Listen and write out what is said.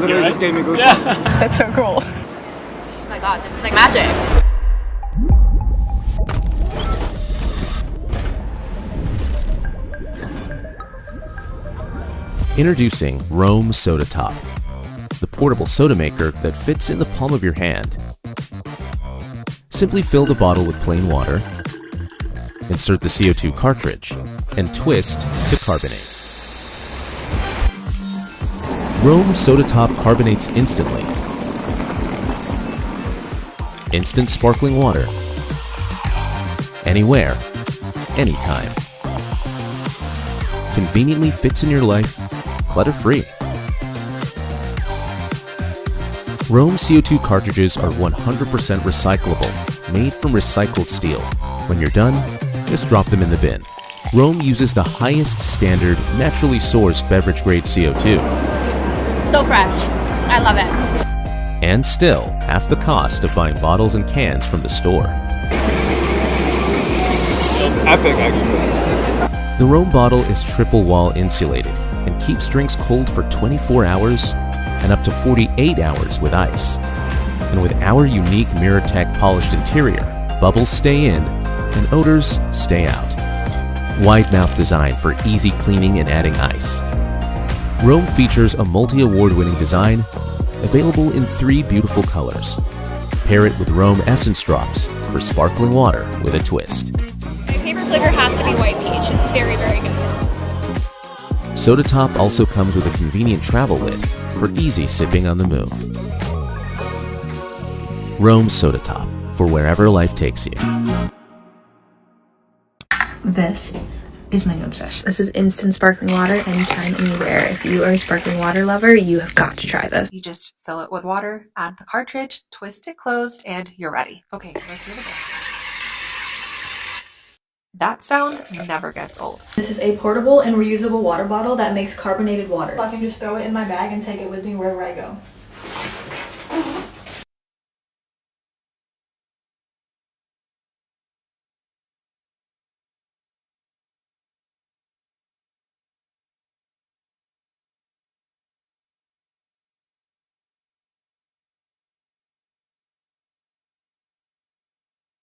literally right? just gave me goosebumps. Yeah. That's so cool. Oh my god, this is like magic. Introducing Rome SodaTop, the portable soda maker that fits in the palm of your hand. Simply fill the bottle with plain water, insert the CO2 cartridge, and twist to carbonate. Rome SodaTop carbonates instantly. Instant sparkling water. Anywhere, anytime. Conveniently fits in your life, clutter-free. Rome CO2 cartridges are 100% recyclable, made from recycled steel. When you're done, just drop them in the bin. Rome uses the highest standard, naturally sourced beverage-grade CO2. So fresh. I love it. And still, half the cost of buying bottles and cans from the store. It's epic, actually. The Rome bottle is triple wall insulated and keeps drinks cold for 24 hours and up to 48 hours with ice. And with our unique MirrorTech polished interior, bubbles stay in and odors stay out. Wide mouth design for easy cleaning and adding ice. Rome features a multi-award-winning design available in 3 beautiful colors. Pair it with Rome Essence Drops for sparkling water with a twist. My favorite flavor has to be white peach. It's very, very good. SodaTop also comes with a convenient travel lid for easy sipping on the move. Rome SodaTop for wherever life takes you. This is my new obsession. This is instant sparkling water anytime, anywhere. If you are a sparkling water lover, you have got to try this. You just fill it with water, add the cartridge, twist it closed, and you're ready. Okay, listen to this. That sound never gets old. This is a portable and reusable water bottle that makes carbonated water. I can just throw it in my bag and take it with me wherever I go.